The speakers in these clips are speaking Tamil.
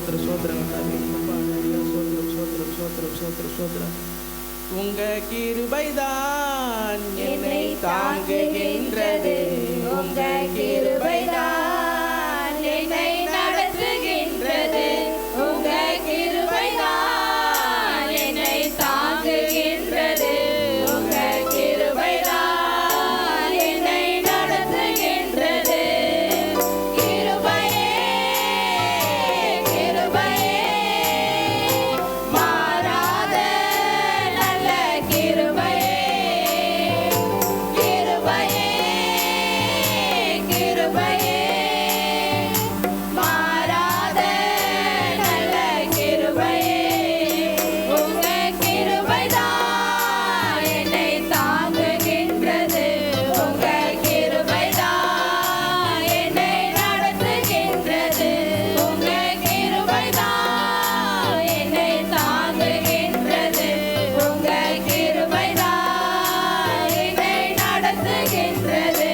சோத்திரம் சோத்திரம் சோத்திரம் சோத்திரம் சோத்திரம் சோத்திரம். உங்க கிருபைதான் என்னை தாங்குகின்றது, உங்க கிருபைதான் என்னை நடத்துகின்றது, உங்க கிருபைதான் என்னை தாங்குகின்றது, உங்க கிருபைதான் என்னை நடத்துகின்றது. கிருபையே கிருபையே மாறாத நல்ல கிருபையே, கிருபையே கிருபையே மாறாத நல்ல கிருபையே. உங்க கிருபைதான் என்னை தாங்குகின்றது, உங்க கிருபைதான் என்னை நடத்துகின்றது, உங்க கிருபைதான் என்னை தாங்குகின்றது, உங்க கிருபைதான் என்னை நடத்துகின்றது.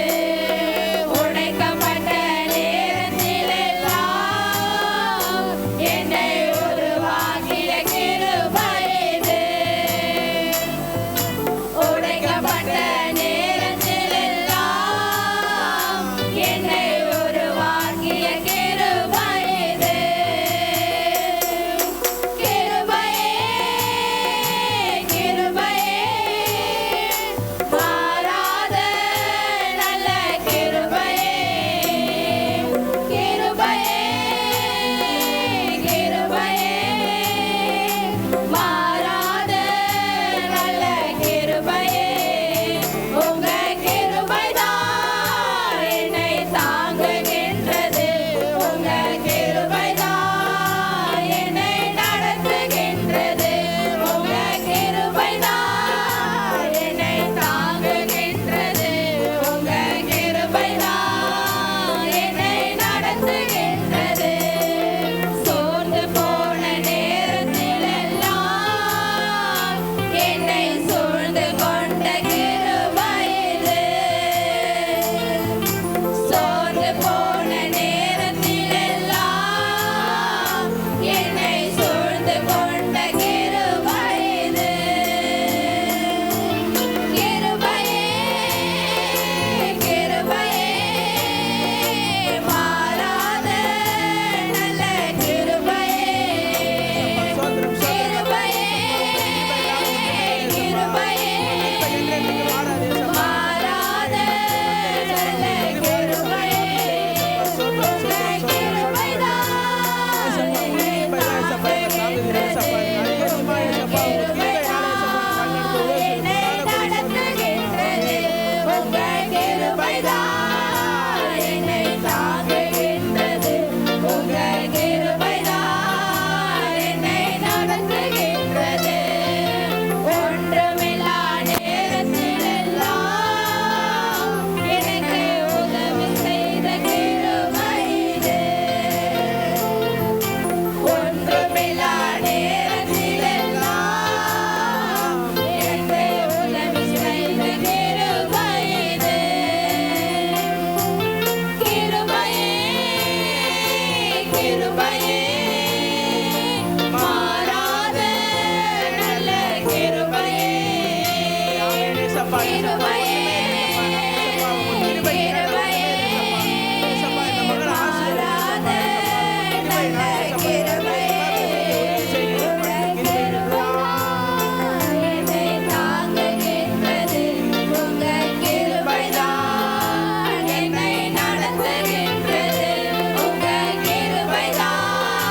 உடைக்கப்பட்ட நேரத்திலெல்லாம் என்னை உருவாக்கிய கிருபை இது. உடைக்கப்பட்ட நேரத்திலெல்லாம் என்னை உருவாக்கிய கிருபை இது. கிருபையே கிருபையே மாறாத நல்ல கிருபையே, கிருபையே கிருபையே மாறாத நல்ல கிருபையே. உங்க கிருபைதான் என்னை தாங்குகின்றது, உங்க கிருபைதான் என்னை நடத்துகின்றது, உங்க கிருபைதான் என்னை தாங்குகின்றது, உங்க கிருபைதான் என்னை நடத்துகின்றது. சோர்ந்து போன நேரத்திலெல்லாம் என்னை சூழ்ந்து கொண்ட கிருபை இது. சோர்ந்து போன நேரத்திலெல்லாம் என்னை சூழ்ந்து கொண்ட கிருபை இது. கிருபையே கிருபையே மாறாத நல்ல கிருபையே, கிருபையே கிருபையே மாறாத நல்ல கிருபையே. உங்க கிருபைதான் என்னை தாங்குகின்றது, உங்க கிருபைதான் என்னை நடத்துகின்றது. ஒன்றுமில்லா நேரத்திலெல்லாம் எனக்கு உதவி செய்த கிருபை இது. ஒன்றுமில்லா நேரத்திலெல்லாம் எனக்கு உதவி செய்த கிருபை இது. கிருபையே கிருபையே மாறாத நல்ல கிருபையே, கிருபையே கிருபையே மாறாத நல்ல கிருபையே. என்னை தாங்குகின்றது, உங்க கிருபைதான் என்னை நடத்துகின்றது, உங்க கிருபைதான்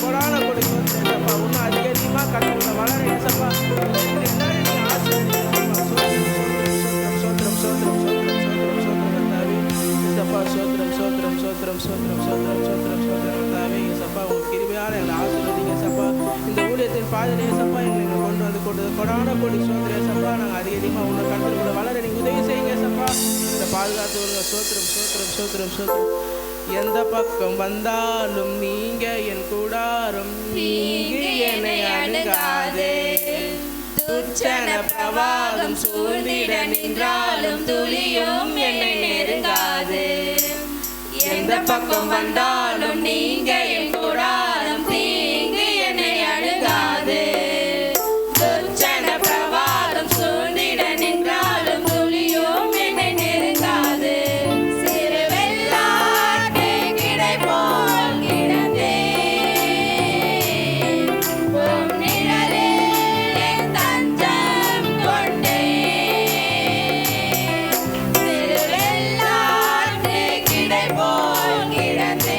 கொடான கொடி சோத்திரம் ஏசப்பா. இன்னும் அதிகமாக கற்றுக்கொள்ள வளர ஏசப்பா. எல்லாரும் நீங்க ஆசீர்வதிங்க சோத்திரம் சோத்திரம் சோத்திரம் சோத்திரம் சோத்திரம் கர்த்தாவே. ஏசப்பா சோத்திரம் சோத்திரம் சோத்திரம் சோத்திரம் சோத்திரம் சோத்திரம் சோத்திரம் கர்த்தாவே. ஏசப்பா உங்கள் கிருபையால் எங்களை ஆசீர்வதிங்க ஏசப்பா. இந்த ஊழியத்தின் பாதையிலே ஏசப்பா எங்களை கொண்டு வந்து கொடான கொடி சோத்திரம் ஏசப்பா. நாங்கள் அதிகமாக உன்னை கற்றுக்கொள்ள வளர நீங்கள் உதவி செய்யுங்க ஏசப்பா. இந்த பாதுகாத்து வருங்க சோத்திரம் சோத்திரம் சோத்திரம் சோத்திரம். எந்த பக்கம் வந்தாலும் நீங்க என் கூடாரம் நீங்கி என்னை அணுகாது. துர்ச்சன பிரவாகம் சூழ்ந்திட நின்றாலும் துளியும் என்னை நெருங்காது. எந்த பக்கம் வந்தாலும் நீங்க என் கூடாரம் தீங்கு என்னை அணுகாது. துர்ச்சன பிரவாகம் சூழ்ந்திட நின்றாலும் துளியும் என்னை நெருங்காது. சிறு வெள்ளாட்டு கிடை போல் கிடந்தேன். உம் நிழலில் என் தஞ்சம் கொண்டேன். சிறு வெள்ளாட்டு கிடை போல் கிடந்தேன்.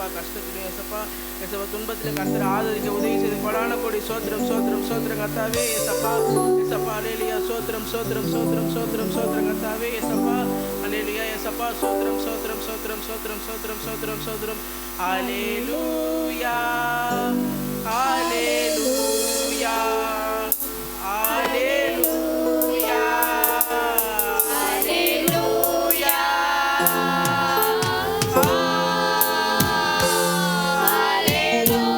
ஏசப்பா, கஷ்டத்திலும் ஏசப்பா, ஏசப்பா துன்பத்திலும் கர்த்தர் ஆதரிக்க உதவி செய்து கொடான கொடி சோத்திரம் சோத்திரம் சோத்திரம் கர்த்தாவே ஏசப்பா. ஏசப்பா அல்லேலூயா சோத்திரம் சோத்திரம் சோத்திரம் சோத்திரம் சோத்திரம் கர்த்தாவே ஏசப்பா. அல்லேலூயா ஏசப்பா சோத்திரம் சோத்திரம் சோத்திரம் சோத்திரம் சோத்திரம் சோத்திரம் சோத்திரம். அல்லேலூயா அல்லேலூயா அல்லேலூயா Hallelujah.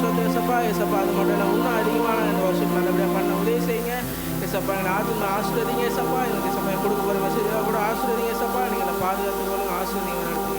ஏசப்பா அது மட்டும் இல்லை இன்னும் அதிகமான இந்த வருஷம் நல்லபடியாக பண்ண உதவி செய்யுங்க ஏசப்பா எங்களை ஆசிர்வதிங்க ஏசப்பா எனக்கு ஏசப்பா கொடுக்க போகிற மெசேஜாக கூட ஆசிர்வதிங்க ஏசப்பா நீங்கள் பாதுகாத்து போலுங்க ஆசிர்வதிங்க